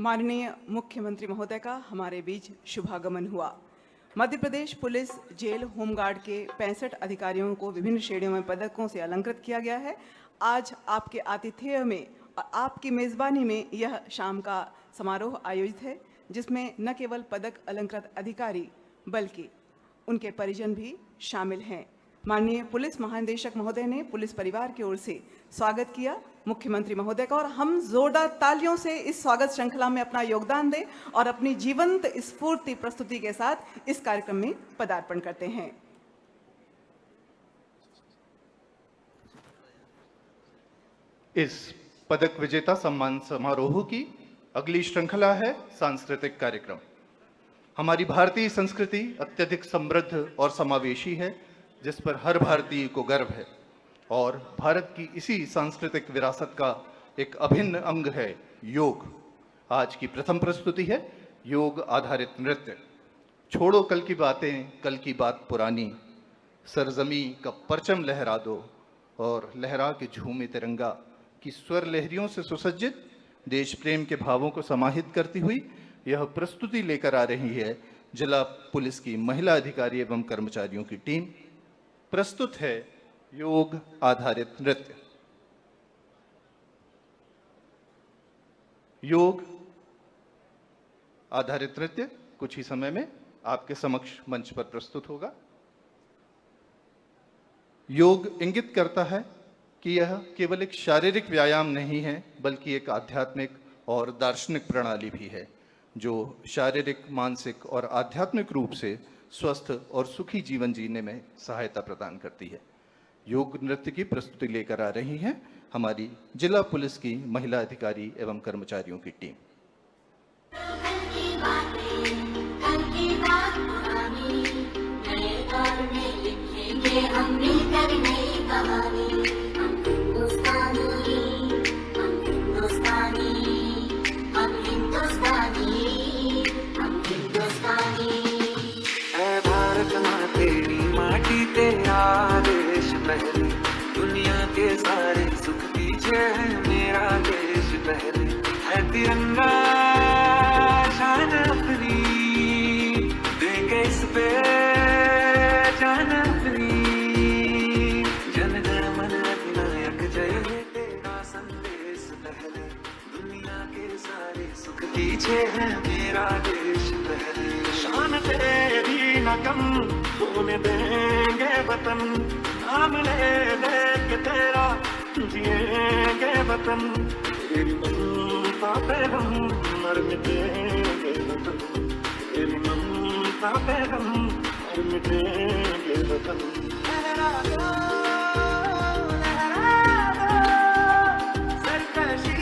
माननीय मुख्यमंत्री महोदय का हमारे बीच शुभागमन हुआ। Madhya Pradesh police jail home guard के 65 अधिकारियों को विभिन्न श्रेणियों में पदकों से अलंकृत किया गया है। आज आपके आतिथ्य में और आपकी मेज़बानी में यह शाम का समारोह आयोजित है, जिसमें न केवल पदक अलंकृत अधिकारी बल्कि उनके परिजन भी शामिल हैं। माननीय पुलिस महानिदेशक महोदय ने पुलिस परिवार की ओर से स्वागत किया मुख्यमंत्री महोदय का, और हम जोरदार तालियों से इस स्वागत श्रृंखला में अपना योगदान दें और अपनी जीवंत स्फूर्ति प्रस्तुति के साथ इस कार्यक्रम में पदार्पण करते हैं। इस पदक विजेता सम्मान समारोह की अगली श्रृंखला है सांस्कृतिक कार्यक्रम। हमारी भारतीय संस्कृति अत्यधिक समृद्ध और समावेशी है, जिस पर हर भारतीय को गर्व है, और भारत की इसी सांस्कृतिक विरासत का एक अभिन्न अंग है योग। आज की प्रथम प्रस्तुति है योग आधारित नृत्य। छोड़ो कल की बातें, कल की बात पुरानी, सरजमी का परचम लहरा दो और लहरा के झूमे तिरंगा की स्वर लहरियों से सुसज्जित देश प्रेम के भावों को समाहित करती हुई यह प्रस्तुति लेकर आ रही है जिला पुलिस की महिला अधिकारी एवं कर्मचारियों की टीम। प्रस्तुत है योग आधारित नृत्य। योग आधारित नृत्य कुछ ही समय में आपके समक्ष मंच पर प्रस्तुत होगा। योग इंगित करता है कि यह केवल एक शारीरिक व्यायाम नहीं है, बल्कि एक आध्यात्मिक और दार्शनिक प्रणाली भी है, जो शारीरिक, मानसिक और आध्यात्मिक रूप से स्वस्थ और सुखी जीवन जीने में सहायता प्रदान करती है। योग नृत्य की प्रस्तुति लेकर आ रही हैं हमारी जिला पुलिस की महिला अधिकारी एवं कर्मचारियों की टीम। दुनिया के सारे सुख पीछे है मेरा देश पहले, है तिरंगा शान अपनी, देंगे इस पे जान अपनी। जन गण मन अधिनायक जय है तेरा संदेश पहले, दुनिया के सारे सुख पीछे है मेरा देश पहले। शान तेरी न कम होने देंगे वतन, नाम ले लेके तेरा जिएंगे वतन, तेरी ममता पे हम मर मिटेंगे वतन, तेरी ममता पे हम मर मिटेंगे वतन। लहरा दो, लहरा दो, सरकशी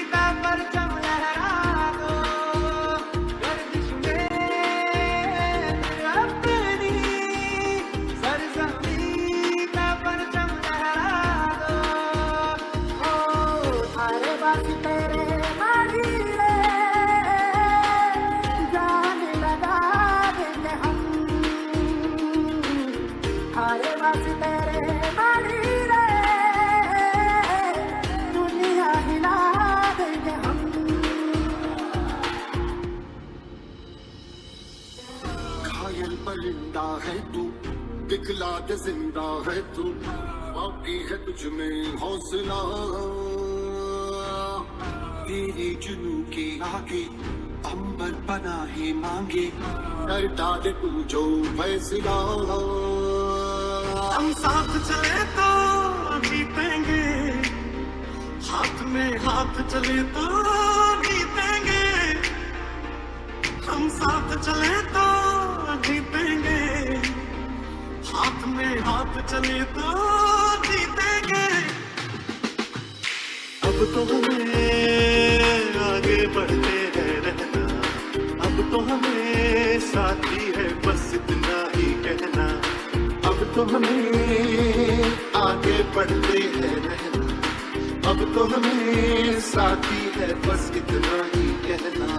का परचम लहरा दो, गर्दिश में अपनी सरजमी परिंदा है तू, दिखला दे जिंदा है तू, बाकी है तुझ में हौसला, तेरी जुनू के आगे अंबर पनाहे मांगे, करता दे तू जो फैसला। हम साथ चले तो जीतेंगे, हाथ में हाथ चले तो जीतेंगे, हम साथ चले तो जीतेंगे, हाथ में हाथ चले तो जीतेंगे। अब तो हमें आगे बढ़ते हैं रहना, अब तो हमें साथी है बस इतना ही कहना, अब तो हमें आगे बढ़ते हैं रहना, अब तो हमें साथी है बस इतना ही कहना।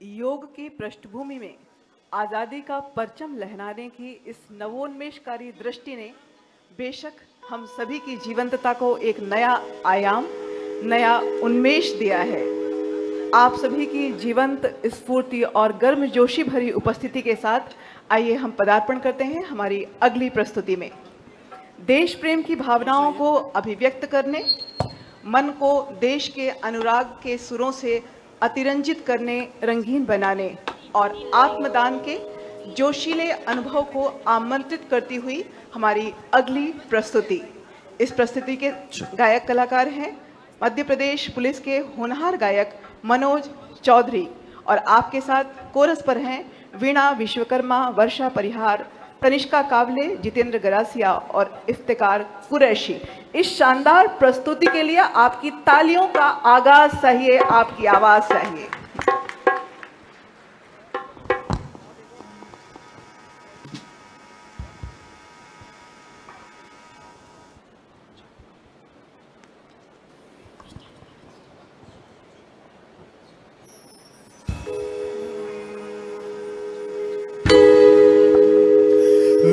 योग की पृष्ठभूमि में आज़ादी का परचम लहराने की इस नवोन्मेषकारी दृष्टि ने बेशक हम सभी की जीवंतता को एक नया आयाम, नया उन्मेष दिया है। आप सभी की जीवंत स्फूर्ति और गर्मजोशी भरी उपस्थिति के साथ आइए हम पदार्पण करते हैं हमारी अगली प्रस्तुति में। देश प्रेम की भावनाओं को अभिव्यक्त करने, मन को देश के अनुराग के सुरों से अतिरंजित करने, रंगीन बनाने और आत्मदान के जोशीले अनुभव को आमंत्रित करती हुई हमारी अगली प्रस्तुति। इस प्रस्तुति के गायक कलाकार हैं मध्य प्रदेश पुलिस के होनहार गायक मनोज चौधरी और आपके साथ कोरस पर हैं वीणा विश्वकर्मा, वर्षा परिहार, तनिष्का कावले, जितेंद्र गरासिया और इफ्तिकार कुरैशी। इस शानदार प्रस्तुति के लिए आपकी तालियों का आगाज चाहिए, आपकी आवाज चाहिए।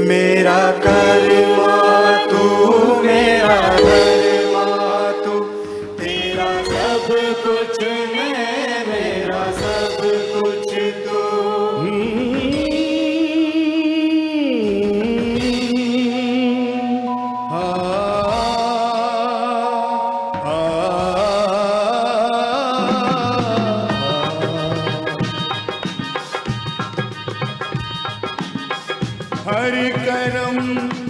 मेरा कर्मा तू, मेरा धर्मा तू, तेरा सब कुछ मैं, मेरा सब कुछ तू। हर करम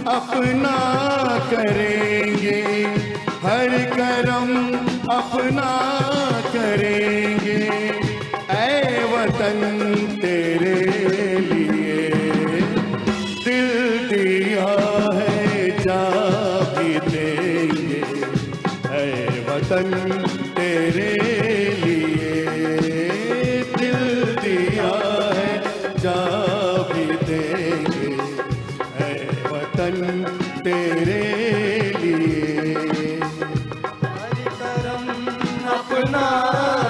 अपना करेंगे, हर करम अपना करेंगे, ऐ वतन तेरे लिए दिल दिया है जा भी देंगे, ऐ वतन तेरे लिए दिल दिया है जा भी देंगे, वतन तेरे लिए। हर करम अपना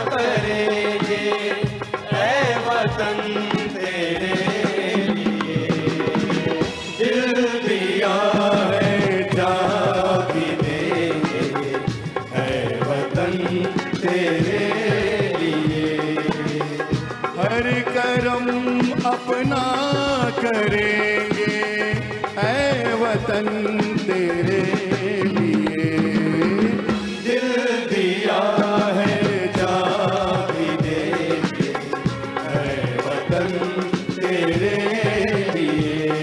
करेंगे, ऐ वतन तेरे लिए दिल दिया है जा भी देंगे, ऐ वतन तेरे लिए। हर करम अपना करेंगे, ऐ वतन तेरे लिए दिल दिया है जा भी देंगे, ऐ वतन तेरे लिए।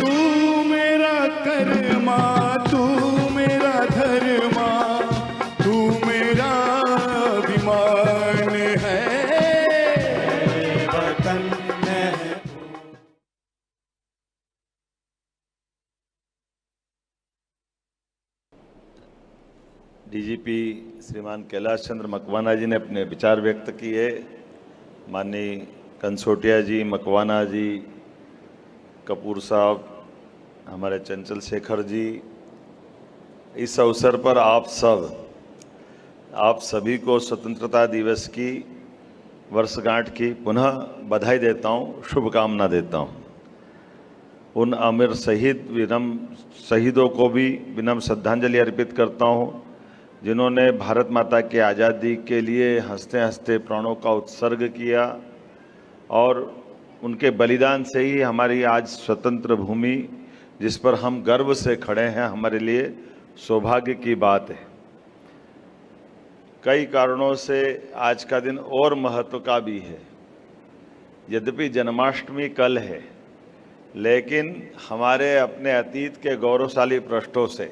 तू मेरा कर्मा, तू मेरा धर्मा, तू मेरा अभिमान है, वतन है। डीजीपी श्रीमान कैलाश चंद्र मकवाना जी ने अपने विचार व्यक्त किए। माननीय कंसोटिया जी, मकवाना जी, कपूर साहब, हमारे चंचल शेखर जी, इस अवसर पर आप सभी को स्वतंत्रता दिवस की वर्षगांठ की पुनः बधाई देता हूँ, शुभकामना देता हूँ। उन अमर शहीदों को भी विनम्र श्रद्धांजलि अर्पित करता हूँ जिन्होंने भारत माता की आज़ादी के लिए हंसते हंसते प्राणों का उत्सर्ग किया और उनके बलिदान से ही हमारी आज स्वतंत्र भूमि, जिस पर हम गर्व से खड़े हैं, हमारे लिए सौभाग्य की बात है। कई कारणों से आज का दिन और महत्व का भी है। यद्यपि जन्माष्टमी कल है, लेकिन हमारे अपने अतीत के गौरवशाली पृष्ठों से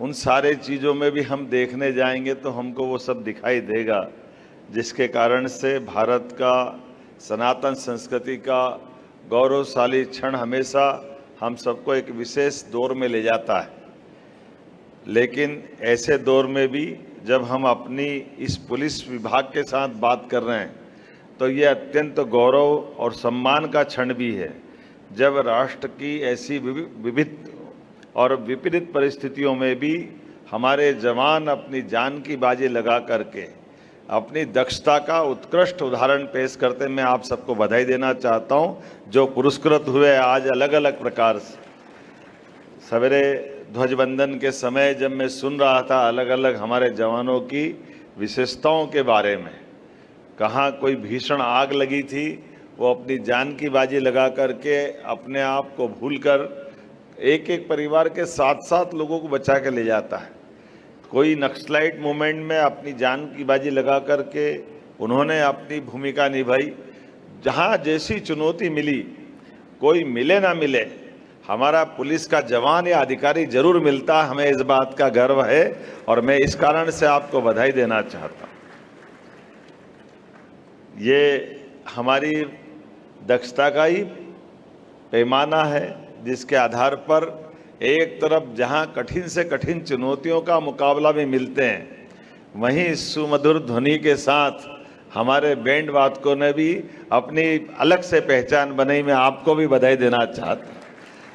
उन सारे चीज़ों में भी हम देखने जाएंगे तो हमको वो सब दिखाई देगा, जिसके कारण से भारत का सनातन संस्कृति का गौरवशाली क्षण हमेशा हम सबको एक विशेष दौर में ले जाता है। लेकिन ऐसे दौर में भी जब हम अपनी इस पुलिस विभाग के साथ बात कर रहे हैं तो ये अत्यंत गौरव और सम्मान का क्षण भी है, जब राष्ट्र की ऐसी विविध और विपरीत परिस्थितियों में भी हमारे जवान अपनी जान की बाजी लगा करके अपनी दक्षता का उत्कृष्ट उदाहरण पेश करते मैं आप सबको बधाई देना चाहता हूं, जो पुरस्कृत हुए आज अलग अलग प्रकार से। सवेरे ध्वजवंदन के समय जब मैं सुन रहा था अलग अलग हमारे जवानों की विशेषताओं के बारे में, कहाँ कोई भीषण आग लगी थी, वो अपनी जान की बाजी लगा करके अपने आप को भूलकर एक एक परिवार के 7-7 लोगों को बचा के ले जाता है। कोई नक्सलाइट मूवमेंट में अपनी जान की बाजी लगा करके उन्होंने अपनी भूमिका निभाई। जहाँ जैसी चुनौती मिली, कोई मिले ना मिले, हमारा पुलिस का जवान या अधिकारी जरूर मिलता, हमें इस बात का गर्व है और मैं इस कारण से आपको बधाई देना चाहता हूँ। ये हमारी दक्षता का ही पैमाना है, जिसके आधार पर एक तरफ जहां कठिन से कठिन चुनौतियों का मुकाबला भी मिलते हैं, वहीं सुमधुर ध्वनि के साथ हमारे बैंड वादकों ने भी अपनी अलग से पहचान बनाई। मैं आपको भी बधाई देना चाहता हूँ।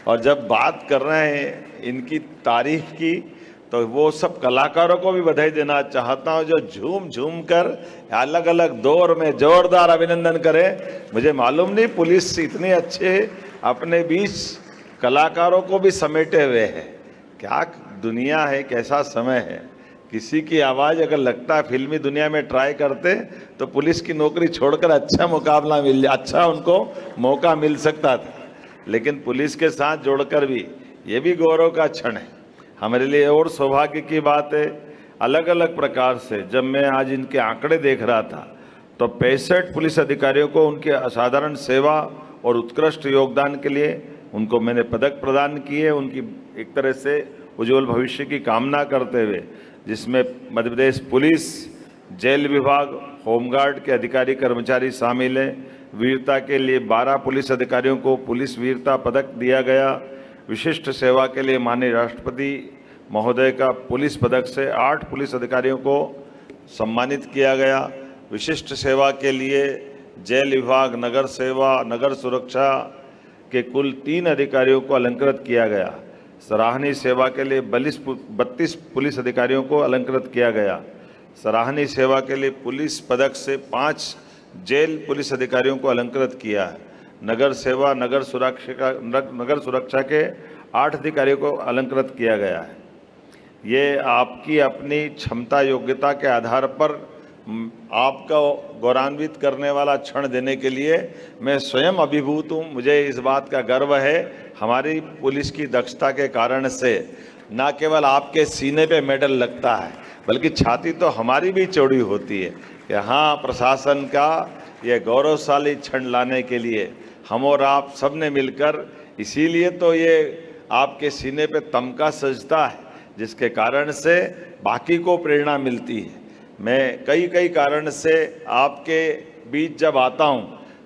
और जब बात कर रहे हैं इनकी तारीफ की, तो वो सब कलाकारों को भी बधाई देना चाहता हूँ जो झूम झूम कर अलग अलग दौर में जोरदार अभिनंदन करें। मुझे मालूम नहीं पुलिस इतने अच्छे अपने बीच कलाकारों को भी समेटे हुए है। क्या दुनिया है, कैसा समय है। किसी की आवाज़ अगर लगता है फिल्मी दुनिया में ट्राई करते तो पुलिस की नौकरी छोड़कर अच्छा मुकाबला अच्छा उनको मौका मिल सकता था, लेकिन पुलिस के साथ जोड़कर भी ये भी गौरव का क्षण है हमारे लिए। और सौभाग्य की बात है, अलग अलग प्रकार से जब मैं आज इनके आंकड़े देख रहा था तो 65 पुलिस अधिकारियों को उनके असाधारण सेवा और उत्कृष्ट योगदान के लिए उनको मैंने पदक प्रदान किए, उनकी एक तरह से उज्जवल भविष्य की कामना करते हुए, जिसमें मध्य प्रदेश पुलिस, जेल विभाग, होमगार्ड के अधिकारी कर्मचारी शामिल हैं। वीरता के लिए 12 पुलिस अधिकारियों को पुलिस वीरता पदक दिया गया। विशिष्ट सेवा के लिए माननीय राष्ट्रपति महोदय का पुलिस पदक से 8 पुलिस अधिकारियों को सम्मानित किया गया। विशिष्ट सेवा के लिए जेल विभाग, नगर सेवा, नगर सुरक्षा के कुल 3 अधिकारियों को अलंकृत किया गया। सराहनीय सेवा के लिए 32 पुलिस अधिकारियों को अलंकृत किया गया। सराहनीय सेवा के लिए पुलिस पदक से 5 जेल पुलिस अधिकारियों को अलंकृत किया है। नगर सेवा, नगर सुरक्षा के 8 अधिकारियों को अलंकृत किया गया है। ये आपकी अपनी क्षमता योग्यता के आधार पर आपका गौरवान्वित करने वाला क्षण देने के लिए मैं स्वयं अभिभूत हूँ। मुझे इस बात का गर्व है, हमारी पुलिस की दक्षता के कारण से न केवल आपके सीने पे मेडल लगता है, बल्कि छाती तो हमारी भी चौड़ी होती है कि हाँ, प्रशासन का ये गौरवशाली क्षण लाने के लिए हम और आप सब ने मिलकर, इसीलिए तो ये आपके सीने पे तमका सजता है, जिसके कारण से बाकी को प्रेरणा मिलती है। मैं कई कारण से आपके बीच जब आता हूं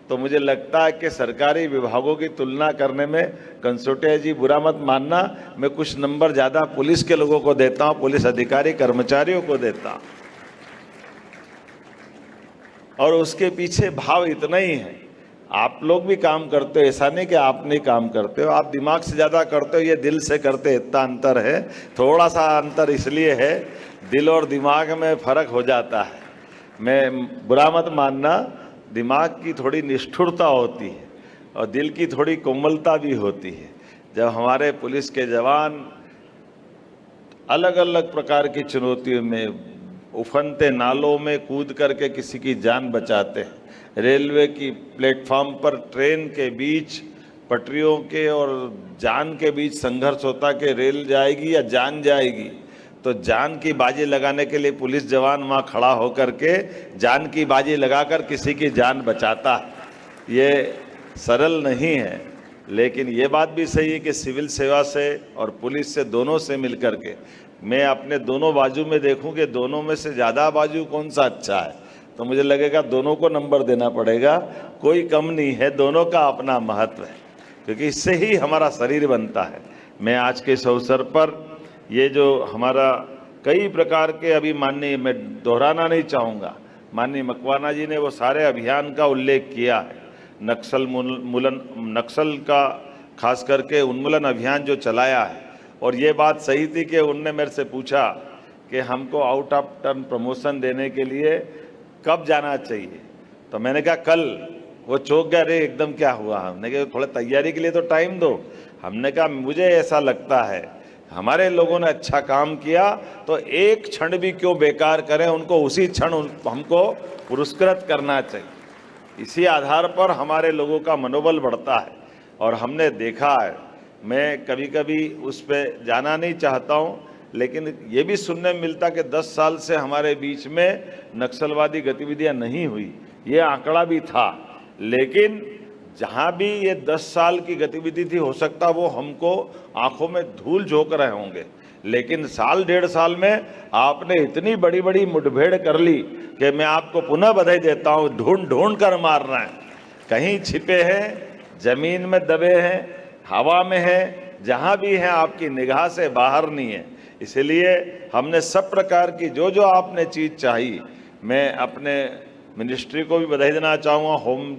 तो मुझे लगता है कि सरकारी विभागों की तुलना करने में, कंसोटिया जी बुरा मत मानना, मैं कुछ नंबर ज़्यादा पुलिस के लोगों को देता हूं, पुलिस अधिकारी कर्मचारियों को देता हूं। और उसके पीछे भाव इतना ही है, आप लोग भी काम करते हो, ऐसा नहीं कि आप नहीं काम करते हो, आप दिमाग से ज़्यादा करते हो, ये दिल से करते, इतना अंतर है। थोड़ा सा अंतर इसलिए है, दिल और दिमाग में फ़र्क हो जाता है। मैं बुरा मत मानना, दिमाग की थोड़ी निष्ठुरता होती है और दिल की थोड़ी कोमलता भी होती है। जब हमारे पुलिस के जवान अलग अलग प्रकार की चुनौतियों में, उफनते नालों में कूद करके किसी की जान बचाते हैं, रेलवे की प्लेटफॉर्म पर ट्रेन के बीच पटरियों के और जान के बीच संघर्ष होता कि रेल जाएगी या जान जाएगी, तो जान की बाजी लगाने के लिए पुलिस जवान वहाँ खड़ा होकर के जान की बाजी लगाकर किसी की जान बचाता है। ये सरल नहीं है, लेकिन ये बात भी सही है कि सिविल सेवा से और पुलिस से दोनों से मिलकर के मैं अपने दोनों बाजू में देखूं कि दोनों में से ज़्यादा बाजू कौन सा अच्छा है, तो मुझे लगेगा दोनों को नंबर देना पड़ेगा। कोई कम नहीं है, दोनों का अपना महत्व है, क्योंकि इससे ही हमारा शरीर बनता है। मैं आज के इस अवसर पर ये जो हमारा कई प्रकार के अभी माननीय, मैं दोहराना नहीं चाहूँगा, माननीय मकवाना जी ने वो सारे अभियान का उल्लेख किया है। नक्सल का खास करके उन्मूलन अभियान जो चलाया है, और ये बात सही थी कि उनने मेरे से पूछा कि हमको आउट ऑफ टर्न प्रमोशन देने के लिए कब जाना चाहिए, तो मैंने कहा कल। वो चौंक गया, अरे एकदम क्या हुआ। हमने कहा थोड़ा तैयारी के लिए तो टाइम दो। हमने कहा मुझे ऐसा लगता है हमारे लोगों ने अच्छा काम किया तो एक क्षण भी क्यों बेकार करें, उनको उसी क्षण हमको पुरस्कृत करना चाहिए। इसी आधार पर हमारे लोगों का मनोबल बढ़ता है। और हमने देखा है, मैं कभी कभी उस पर जाना नहीं चाहता हूँ, लेकिन ये भी सुनने में मिलता कि 10 साल से हमारे बीच में नक्सलवादी गतिविधियाँ नहीं हुई, ये आंकड़ा भी था। लेकिन जहाँ भी ये 10 साल की गतिविधि थी, हो सकता वो हमको आंखों में धूल झोंक रहे होंगे, लेकिन साल 1.5 साल में आपने इतनी बड़ी बड़ी मुठभेड़ कर ली कि मैं आपको पुनः बधाई देता हूँ। ढूंढ ढूंढ कर मार रहे हैं, कहीं छिपे हैं, जमीन में दबे हैं, हवा में हैं, जहाँ भी हैं आपकी निगाह से बाहर नहीं है। इसलिए हमने सब प्रकार की जो जो आपने चीज़ चाहिए, मैं अपने मिनिस्ट्री को भी बधाई देना चाहूँगा। होम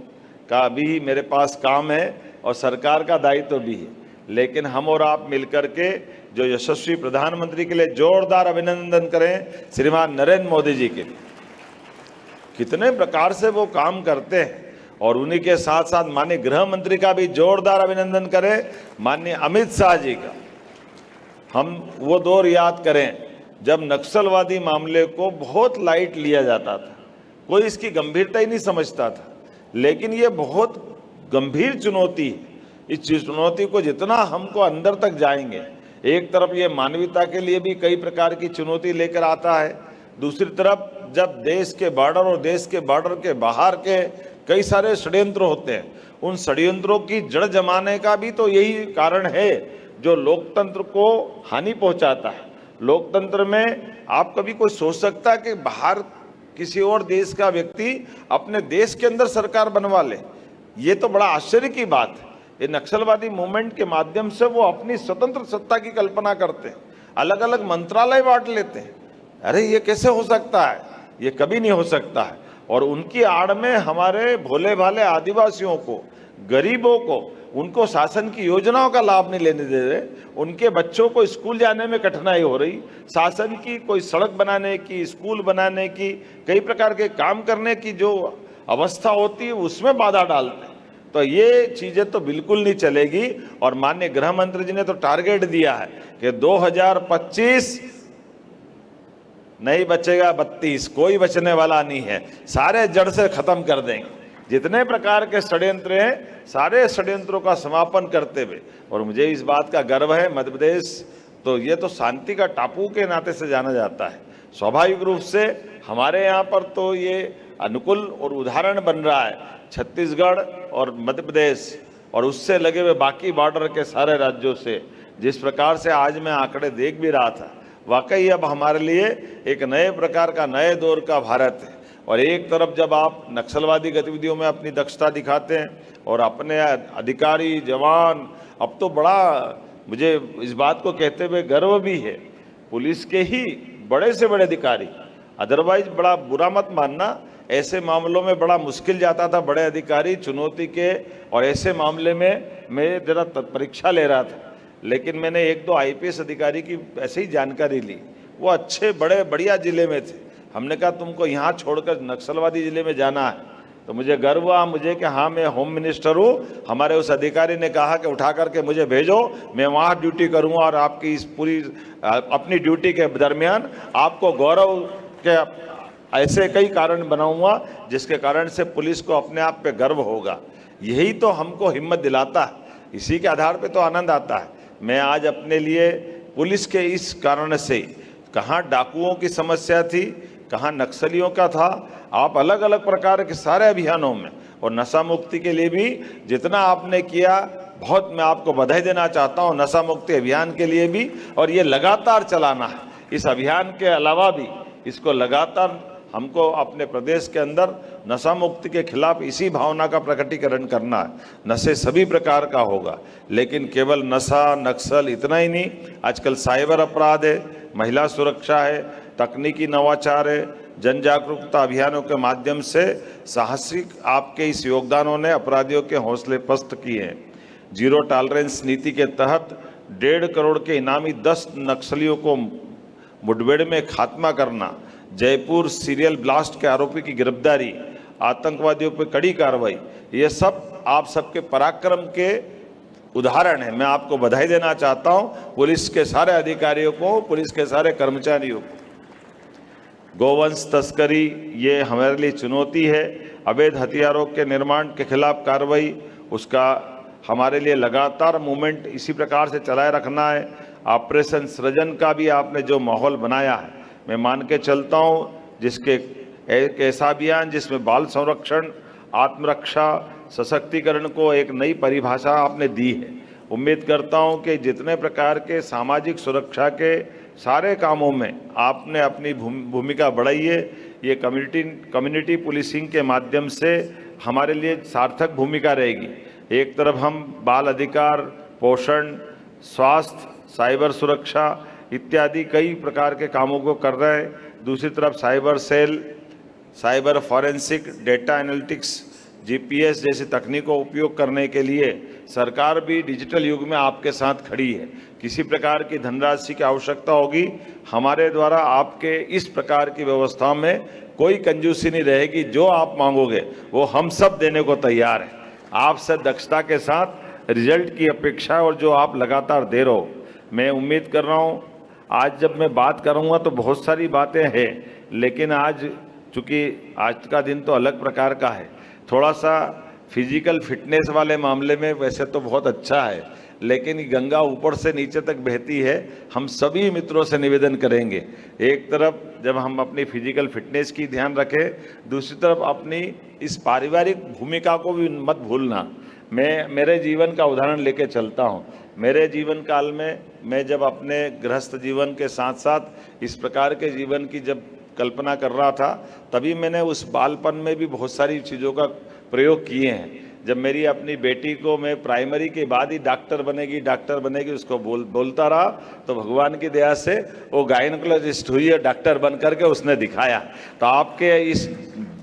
का भी मेरे पास काम है और सरकार का दायित्व भी है, लेकिन हम और आप मिलकर के जो यशस्वी प्रधानमंत्री के लिए जोरदार अभिनंदन करें, श्रीमान नरेंद्र मोदी जी के लिए। कितने प्रकार से वो काम करते हैं, और उन्हीं के साथ साथ माननीय गृह मंत्री का भी जोरदार अभिनंदन करें, माननीय अमित शाह जी का। हम वो दौर याद करें जब नक्सलवादी मामले को बहुत लाइट लिया जाता था, कोई इसकी गंभीरता ही नहीं समझता था, लेकिन ये बहुत गंभीर चुनौती है। इस चुनौती को जितना हमको अंदर तक जाएंगे, एक तरफ ये मानवता के लिए भी कई प्रकार की चुनौती लेकर आता है, दूसरी तरफ जब देश के बॉर्डर और देश के बॉर्डर के बाहर के कई सारे षड्यंत्र होते हैं, उन षड्यंत्रों की जड़ जमाने का भी तो यही कारण है जो लोकतंत्र को हानि पहुंचाता है। लोकतंत्र में आप कभी कोई सोच सकता है कि बाहर किसी और देश का व्यक्ति अपने देश के अंदर सरकार बनवा ले? ये तो बड़ा आश्चर्य की बात है। ये नक्सलवादी मूवमेंट के माध्यम से वो अपनी स्वतंत्र सत्ता की कल्पना करते हैं, अलग अलग मंत्रालय बांट लेते हैं। अरे ये कैसे हो सकता है? ये कभी नहीं हो सकता है। और उनकी आड़ में हमारे भोले भाले आदिवासियों को, गरीबों को, उनको शासन की योजनाओं का लाभ नहीं लेने दे रहे, उनके बच्चों को स्कूल जाने में कठिनाई हो रही, शासन की कोई सड़क बनाने की, स्कूल बनाने की, कई प्रकार के काम करने की जो अवस्था होती है उसमें बाधा डालते हैं। तो ये चीज़ें तो बिल्कुल नहीं चलेगी। और माननीय गृह मंत्री जी ने तो टारगेट दिया है कि 2025 नहीं बचेगा 32, कोई बचने वाला नहीं है, सारे जड़ से खत्म कर देंगे। जितने प्रकार के षड्यंत्र हैं, सारे षड्यंत्रों का समापन करते हुए। और मुझे इस बात का गर्व है, मध्य प्रदेश तो ये तो शांति का टापू के नाते से जाना जाता है। स्वाभाविक रूप से हमारे यहाँ पर तो ये अनुकूल और उदाहरण बन रहा है, छत्तीसगढ़ और मध्य प्रदेश और उससे लगे हुए बाकी बॉर्डर के सारे राज्यों से। जिस प्रकार से आज मैं आंकड़े देख भी रहा था, वाकई अब हमारे लिए एक नए प्रकार का, नए दौर का भारत है। और एक तरफ जब आप नक्सलवादी गतिविधियों में अपनी दक्षता दिखाते हैं और अपने अधिकारी जवान, अब तो बड़ा मुझे इस बात को कहते हुए गर्व भी है, पुलिस के ही बड़े से बड़े अधिकारी, अदरवाइज बड़ा बुरा मत मानना, ऐसे मामलों में बड़ा मुश्किल जाता था, बड़े अधिकारी चुनौती के। और ऐसे मामले में मैं जरा परीक्षा ले रहा था, लेकिन मैंने 1-2 IPS अधिकारी की ऐसे ही जानकारी ली, वो अच्छे बड़े बढ़िया जिले में थे। हमने कहा तुमको यहाँ छोड़कर नक्सलवादी जिले में जाना है, तो मुझे गर्व हुआ मुझे कि हाँ मैं होम मिनिस्टर हूँ। हमारे उस अधिकारी ने कहा कि उठा करके मुझे भेजो, मैं वहाँ ड्यूटी करूँगा और आपकी इस पूरी अपनी ड्यूटी के दरमियान आपको गौरव के ऐसे कई कारण बनाऊंगा जिसके कारण से पुलिस को अपने आप पे गर्व होगा। यही तो हमको हिम्मत दिलाता है, इसी के आधार पे तो आनंद आता है। मैं आज अपने लिए पुलिस के इस कारण से, कहाँ डाकुओं की समस्या थी, कहाँ नक्सलियों का था। आप अलग अलग प्रकार के सारे अभियानों में, और नशा मुक्ति के लिए भी जितना आपने किया, बहुत मैं आपको बधाई देना चाहता हूँ नशा मुक्ति अभियान के लिए भी। और ये लगातार चलाना है। इस अभियान के अलावा भी इसको लगातार हमको अपने प्रदेश के अंदर नशा मुक्ति के खिलाफ इसी भावना का प्रकटीकरण करना है। नशे सभी प्रकार का होगा, लेकिन केवल नशा नक्सल इतना ही नहीं, आजकल साइबर अपराध है, महिला सुरक्षा है, तकनीकी नवाचार है, जन जागरूकता अभियानों के माध्यम से साहसिक आपके इस योगदानों ने अपराधियों के हौसले पस्त किए हैं। जीरो टॉलरेंस नीति के तहत 1.5 करोड़ के इनामी 10 नक्सलियों को मुठभेड़ में खात्मा करना, जयपुर सीरियल ब्लास्ट के आरोपी की गिरफ्तारी, आतंकवादियों पर कड़ी कार्रवाई, ये सब आप सबके पराक्रम के उदाहरण है। मैं आपको बधाई देना चाहता हूँ, पुलिस के सारे अधिकारियों को, पुलिस के सारे कर्मचारियों को। गोवंश तस्करी ये हमारे लिए चुनौती है। अवैध हथियारों के निर्माण के खिलाफ कार्रवाई, उसका हमारे लिए लगातार मूवमेंट इसी प्रकार से चलाए रखना है। ऑपरेशन सृजन का भी आपने जो माहौल बनाया है, मैं मान के चलता हूँ, जिसके एक ऐसा अभियान जिसमें बाल संरक्षण, आत्मरक्षा, सशक्तिकरण को एक नई परिभाषा आपने दी है। उम्मीद करता हूँ कि जितने प्रकार के सामाजिक सुरक्षा के सारे कामों में आपने अपनी भूमिका बढ़ाई है। ये कम्युनिटी पुलिसिंग के माध्यम से हमारे लिए सार्थक भूमिका रहेगी। एक तरफ हम बाल अधिकार, पोषण, स्वास्थ्य, साइबर सुरक्षा इत्यादि कई प्रकार के कामों को कर रहे हैं, दूसरी तरफ cyber cell, cyber forensic, data analytics, GPS जैसी तकनीकों का उपयोग करने के लिए सरकार भी डिजिटल युग में आपके साथ खड़ी है। किसी प्रकार की धनराशि की आवश्यकता होगी, हमारे द्वारा आपके इस प्रकार की व्यवस्था में कोई कंजूसी नहीं रहेगी। जो आप मांगोगे वो हम सब देने को तैयार हैं। आपसे दक्षता के साथ रिजल्ट की अपेक्षा है, और जो आप लगातार दे रहे हो, मैं उम्मीद कर रहा हूँ आज जब मैं बात करूँगा तो बहुत सारी बातें हैं, लेकिन आज चूँकि आज का दिन तो अलग प्रकार का है, थोड़ा सा फिजिकल फिटनेस वाले मामले में वैसे तो बहुत अच्छा है, लेकिन गंगा ऊपर से नीचे तक बहती है। हम सभी मित्रों से निवेदन करेंगे, एक तरफ जब हम अपनी फिजिकल फिटनेस की ध्यान रखें, दूसरी तरफ अपनी इस पारिवारिक भूमिका को भी मत भूलना। मैं मेरे जीवन का उदाहरण लेके चलता हूँ। मेरे जीवन काल में मैं जब अपने गृहस्थ जीवन के साथ साथ इस प्रकार के जीवन की जब कल्पना कर रहा था, तभी मैंने उस बालपन में भी बहुत सारी चीज़ों का प्रयोग किए हैं। जब मेरी अपनी बेटी को मैं प्राइमरी के बाद ही डॉक्टर बनेगी उसको बोलता रहा, तो भगवान की दया से वो गायनेकोलॉजिस्ट हुई है, डॉक्टर बन करके उसने दिखाया। तो आपके इस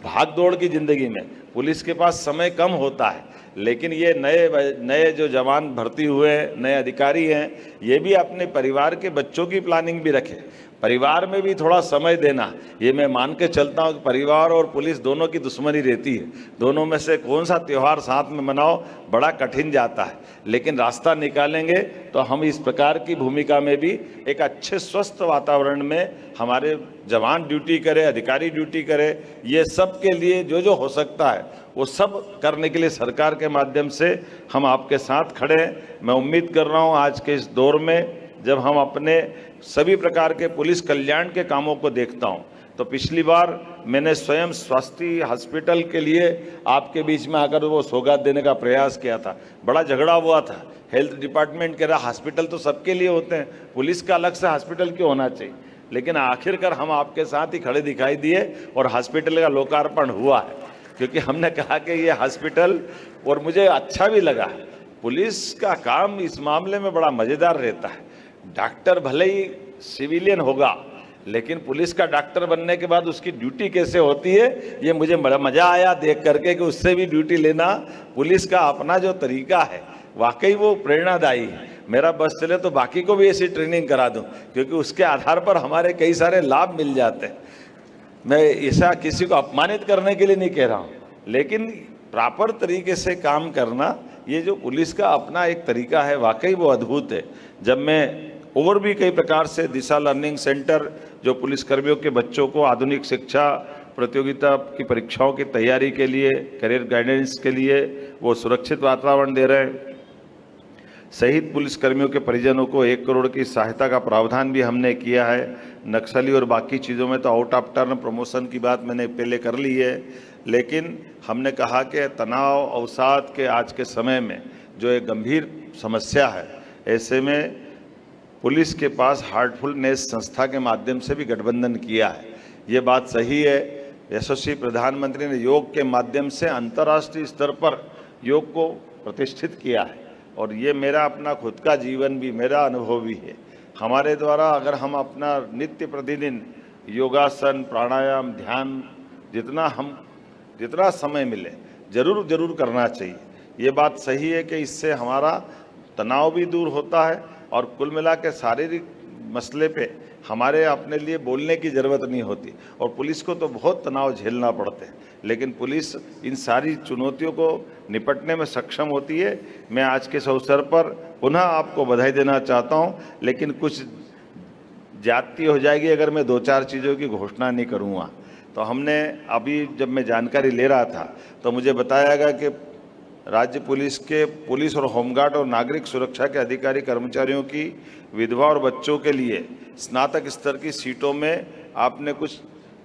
भाग दौड़ की ज़िंदगी में पुलिस के पास समय कम होता है, लेकिन ये नए जो जवान भर्ती हुए नए अधिकारी हैं, ये भी अपने परिवार के बच्चों की प्लानिंग भी रखें, परिवार में भी थोड़ा समय देना। ये मैं मान के चलता हूँ कि परिवार और पुलिस दोनों की दुश्मनी रहती है, दोनों में से कौन सा त्यौहार साथ में मनाओ बड़ा कठिन जाता है, लेकिन रास्ता निकालेंगे तो हम इस प्रकार की भूमिका में भी एक अच्छे स्वस्थ वातावरण में हमारे जवान ड्यूटी करें, अधिकारी ड्यूटी करें। ये सब के लिए जो जो हो सकता है वो सब करने के लिए सरकार के माध्यम से हम आपके साथ खड़े हैं। मैं उम्मीद कर रहा हूँ आज के इस दौर में जब हम अपने सभी प्रकार के पुलिस कल्याण के कामों को देखता हूँ, तो पिछली बार मैंने स्वयं स्वास्थ्य हॉस्पिटल के लिए आपके बीच में आकर वो सौगात देने का प्रयास किया था। बड़ा झगड़ा हुआ था, हेल्थ डिपार्टमेंट कह रहा हॉस्पिटल तो सबके लिए होते हैं, पुलिस का अलग से हॉस्पिटल क्यों होना चाहिए, लेकिन आखिरकार हम आपके साथ ही खड़े दिखाई दिए और हॉस्पिटल का लोकार्पण हुआ है, क्योंकि हमने कहा कि ये हॉस्पिटल, और मुझे अच्छा भी लगा, पुलिस का काम इस मामले में बड़ा मज़ेदार रहता है। डॉक्टर भले ही सिविलियन होगा, लेकिन पुलिस का डॉक्टर बनने के बाद उसकी ड्यूटी कैसे होती है, ये मुझे बड़ा मज़ा आया देख करके कि उससे भी ड्यूटी लेना, पुलिस का अपना जो तरीका है वाकई वो प्रेरणादायी है। मेरा बस चले तो बाकी को भी ऐसी ट्रेनिंग करा दूं, क्योंकि उसके आधार पर हमारे कई सारे लाभ मिल जाते हैं। मैं ऐसा किसी को अपमानित करने के लिए नहीं कह रहा हूँ, लेकिन प्रॉपर तरीके से काम करना, ये जो पुलिस का अपना एक तरीका है वाकई वो अद्भुत है। जब मैं और भी कई प्रकार से दिशा लर्निंग सेंटर जो पुलिसकर्मियों के बच्चों को आधुनिक शिक्षा, प्रतियोगिता की परीक्षाओं की तैयारी के लिए, करियर गाइडेंस के लिए वो सुरक्षित वातावरण दे रहे हैं। शहीद पुलिसकर्मियों के परिजनों को 1 करोड़ की सहायता का प्रावधान भी हमने किया है। नक्सली और बाकी चीज़ों में तो आउट ऑफ टर्न प्रमोशन की बात मैंने पहले कर ली है, लेकिन हमने कहा कि तनाव अवसाद के आज के समय में जो एक गंभीर समस्या है, ऐसे में पुलिस के पास हार्टफुलनेस संस्था के माध्यम से भी गठबंधन किया है। ये बात सही है। यशस्वी प्रधानमंत्री ने योग के माध्यम से अंतर्राष्ट्रीय स्तर पर योग को प्रतिष्ठित किया है, और ये मेरा अपना खुद का जीवन भी, मेरा अनुभव भी है। हमारे द्वारा अगर हम अपना नित्य प्रतिदिन योगासन, प्राणायाम, ध्यान जितना समय मिले जरूर करना चाहिए। ये बात सही है कि इससे हमारा तनाव भी दूर होता है, और कुल मिला के शारीरिक मसले पे हमारे अपने लिए बोलने की ज़रूरत नहीं होती। और पुलिस को तो बहुत तनाव झेलना पड़ते हैं, लेकिन पुलिस इन सारी चुनौतियों को निपटने में सक्षम होती है। मैं आज के इस अवसर पर पुनः आपको बधाई देना चाहता हूं, लेकिन कुछ ज्यादती हो जाएगी अगर मैं 2-4 चीज़ों की घोषणा नहीं करूँगा। तो हमने अभी जब मैं जानकारी ले रहा था तो मुझे बताया गया कि राज्य पुलिस के पुलिस और होमगार्ड और नागरिक सुरक्षा के अधिकारी कर्मचारियों की विधवा और बच्चों के लिए स्नातक स्तर की सीटों में आपने कुछ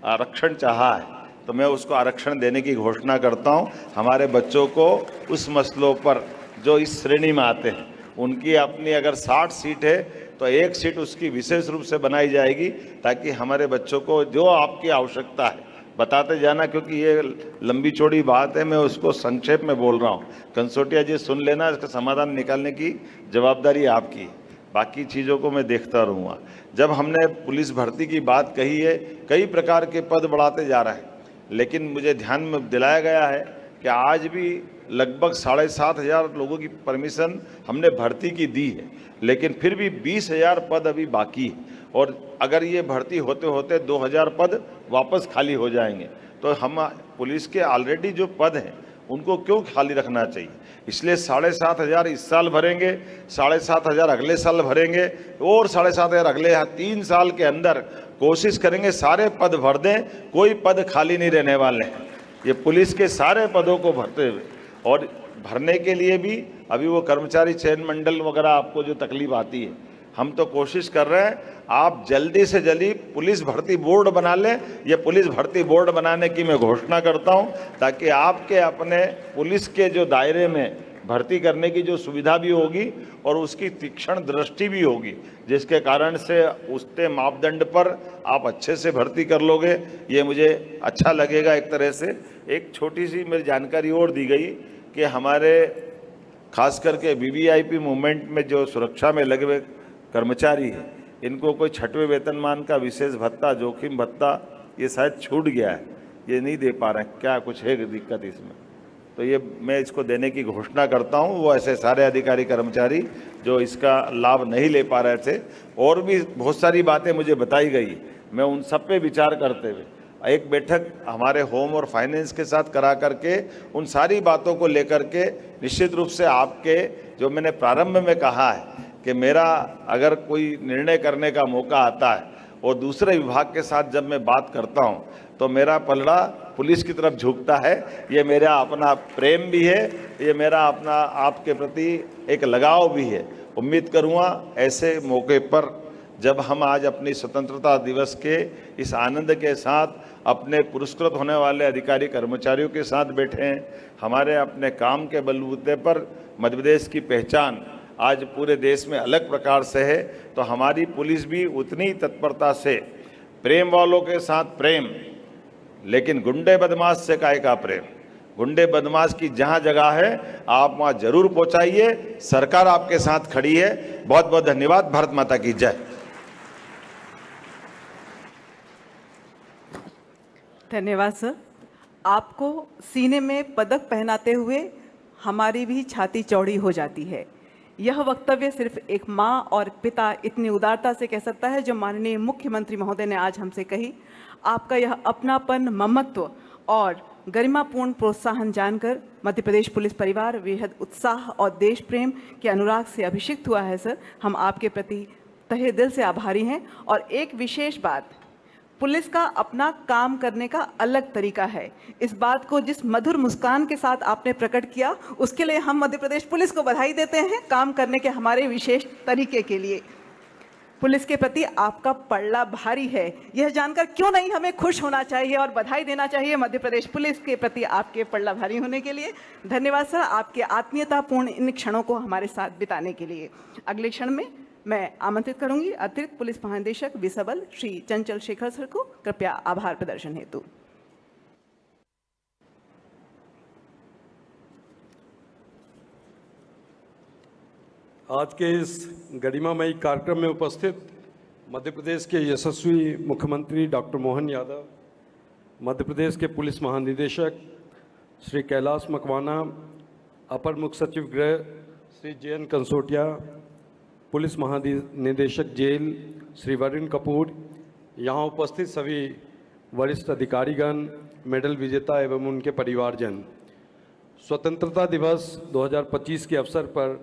आरक्षण चाहा है, तो मैं उसको आरक्षण देने की घोषणा करता हूं। हमारे बच्चों को उस मसलों पर जो इस श्रेणी में आते हैं, उनकी अपनी अगर 60 सीट है तो 1 सीट उसकी विशेष रूप से बनाई जाएगी, ताकि हमारे बच्चों को जो आपकी आवश्यकता है बताते जाना, क्योंकि ये लंबी चौड़ी बात है, मैं उसको संक्षेप में बोल रहा हूँ। कंसोटिया जी सुन लेना, इसका समाधान निकालने की जवाबदारी आपकी, बाकी चीज़ों को मैं देखता रहूँगा। जब हमने पुलिस भर्ती की बात कही है, कई प्रकार के पद बढ़ाते जा रहे हैं, लेकिन मुझे ध्यान में दिलाया गया है कि आज भी लगभग 7,500 लोगों की परमिशन हमने भर्ती की दी है, लेकिन फिर भी 20,000 पद अभी बाकी है। और अगर ये भर्ती होते होते 2,000 पद वापस खाली हो जाएंगे, तो हम पुलिस के ऑलरेडी जो पद हैं उनको क्यों खाली रखना चाहिए। इसलिए 7,500 इस साल भरेंगे, 7,500 अगले साल भरेंगे, और 7,500 अगले 3 साल के अंदर कोशिश करेंगे सारे पद भर दें, कोई पद खाली नहीं रहने वाले हैं। ये पुलिस के सारे पदों को भरते हुए, और भरने के लिए भी अभी वो कर्मचारी चयन मंडल वगैरह आपको जो तकलीफ आती है, हम तो कोशिश कर रहे हैं आप जल्दी से जल्दी पुलिस भर्ती बोर्ड बना लें। ये पुलिस भर्ती बोर्ड बनाने की मैं घोषणा करता हूं, ताकि आपके अपने पुलिस के जो दायरे में भर्ती करने की जो सुविधा भी होगी और उसकी तीक्ष्ण दृष्टि भी होगी, जिसके कारण से उसके मापदंड पर आप अच्छे से भर्ती कर लोगे। ये मुझे अच्छा लगेगा एक तरह से। एक छोटी सी मेरी जानकारी और दी गई कि हमारे खास करके वीवीआईपी मूवमेंट में जो सुरक्षा में लगे हुए कर्मचारी हैं, इनको कोई 6वें वेतनमान का विशेष भत्ता, जोखिम भत्ता, ये शायद छूट गया है, ये नहीं दे पा रहे हैं। क्या कुछ है दिक्कत इसमें? तो ये मैं इसको देने की घोषणा करता हूँ। वो ऐसे सारे अधिकारी कर्मचारी जो इसका लाभ नहीं ले पा रहे थे, और भी बहुत सारी बातें मुझे बताई गई, मैं उन सब पे विचार करते हुए एक बैठक हमारे होम और फाइनेंस के साथ करा करके उन सारी बातों को लेकर के निश्चित रूप से आपके, जो मैंने प्रारंभ में कहा है कि मेरा अगर कोई निर्णय करने का मौका आता है और दूसरे विभाग के साथ जब मैं बात करता हूं, तो मेरा पलड़ा पुलिस की तरफ झुकता है। ये मेरा अपना प्रेम भी है, ये मेरा अपना आपके प्रति एक लगाव भी है। उम्मीद करूँगा ऐसे मौके पर जब हम आज अपनी स्वतंत्रता दिवस के इस आनंद के साथ अपने पुरस्कृत होने वाले अधिकारी कर्मचारियों के साथ बैठे हैं, हमारे अपने काम के बलबूते पर मध्य प्रदेश की पहचान आज पूरे देश में अलग प्रकार से है, तो हमारी पुलिस भी उतनी तत्परता से, प्रेम वालों के साथ प्रेम, लेकिन गुंडे बदमाश से काहे का प्रेम। गुंडे बदमाश की जहां जगह है आप वहां जरूर पहुंचाइए। सरकार आपके साथ खड़ी है। बहुत बहुत धन्यवाद। भारत माता की जय। धन्यवाद सर। आपको सीने में पदक पहनाते हुए हमारी भी छाती चौड़ी हो जाती है। यह वक्तव्य सिर्फ एक माँ और पिता इतनी उदारता से कह सकता है, जो माननीय मुख्यमंत्री महोदय ने आज हमसे कही। आपका यह अपनापन, ममत्व और गरिमापूर्ण प्रोत्साहन जानकर मध्य प्रदेश पुलिस परिवार बेहद उत्साह और देश प्रेम के अनुराग से अभिषिक्त हुआ है। सर, हम आपके प्रति तहे दिल से आभारी हैं। और एक विशेष बात, पुलिस का अपना काम करने का अलग तरीका है। इस बात को जिस मधुर मुस्कान के साथ आपने प्रकट किया, उसके लिए हम मध्य प्रदेश पुलिस को बधाई देते हैं, काम करने के हमारे विशेष तरीके के लिए। पुलिस के प्रति आपका पल्ला भारी है, यह जानकर क्यों नहीं हमें खुश होना चाहिए और बधाई देना चाहिए मध्य प्रदेश पुलिस के प्रति आपके पल्ला भारी होने के लिए। धन्यवाद सर, आपके आत्मीयतापूर्ण इन क्षणों को हमारे साथ बिताने के लिए। अगले क्षण में मैं आमंत्रित करूंगी अतिरिक्त पुलिस महानिदेशक विसबल श्री चंचल शेखर सर को, कृपया आभार प्रदर्शन हेतु। आज के इस गरिमामयी कार्यक्रम में उपस्थित मध्य प्रदेश के यशस्वी मुख्यमंत्री डॉक्टर मोहन यादव, मध्य प्रदेश के पुलिस महानिदेशक श्री कैलाश मकवाना, अपर मुख्य सचिव गृह श्री JN कंसोटिया, पुलिस महानिदेशक जेल श्री वरुण कपूर, यहाँ उपस्थित सभी वरिष्ठ अधिकारीगण, मेडल विजेता एवं उनके परिवारजन, स्वतंत्रता दिवस 2025 के अवसर पर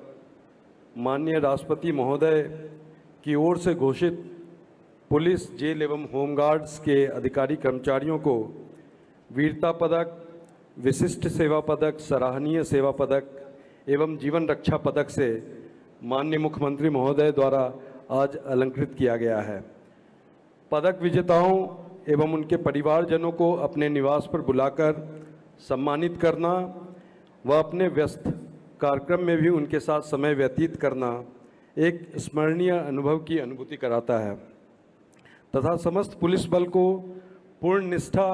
माननीय राष्ट्रपति महोदय की ओर से घोषित पुलिस, जेल एवं होमगार्ड्स के अधिकारी कर्मचारियों को वीरता पदक, विशिष्ट सेवा पदक, सराहनीय सेवा पदक एवं जीवन रक्षा पदक से माननीय मुख्यमंत्री महोदय द्वारा आज अलंकृत किया गया है। पदक विजेताओं एवं उनके परिवारजनों को अपने निवास पर बुलाकर सम्मानित करना व अपने व्यस्त कार्यक्रम में भी उनके साथ समय व्यतीत करना एक स्मरणीय अनुभव की अनुभूति कराता है तथा समस्त पुलिस बल को पूर्ण निष्ठा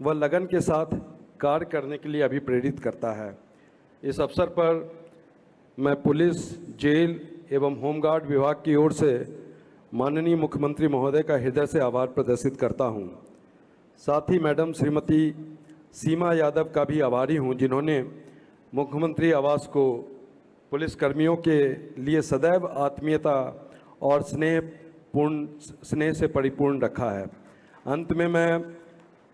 व लगन के साथ कार्य करने के लिए अभिप्रेरित करता है। इस अवसर पर मैं पुलिस, जेल एवं होमगार्ड विभाग की ओर से माननीय मुख्यमंत्री महोदय का हृदय से आभार प्रदर्शित करता हूं। साथ ही मैडम श्रीमती सीमा यादव का भी आभारी हूं, जिन्होंने मुख्यमंत्री आवास को पुलिस कर्मियों के लिए सदैव आत्मीयता और स्नेह से परिपूर्ण रखा है। अंत में मैं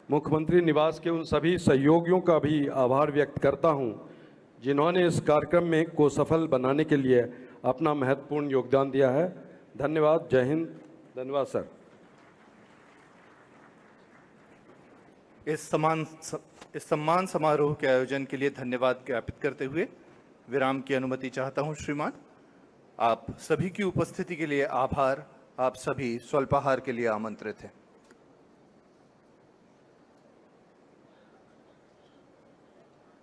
मुख्यमंत्री निवास के उन सभी सहयोगियों का भी आभार व्यक्त करता हूं, जिन्होंने इस कार्यक्रम में को सफल बनाने के लिए अपना महत्वपूर्ण योगदान दिया है। धन्यवाद। जय हिंद। धन्यवाद सर। इस सम्मान समारोह के आयोजन के लिए धन्यवाद ज्ञापित करते हुए विराम की अनुमति चाहता हूं। श्रीमान, आप सभी की उपस्थिति के लिए आभार। आप सभी स्वल्पाहार के लिए आमंत्रित हैं।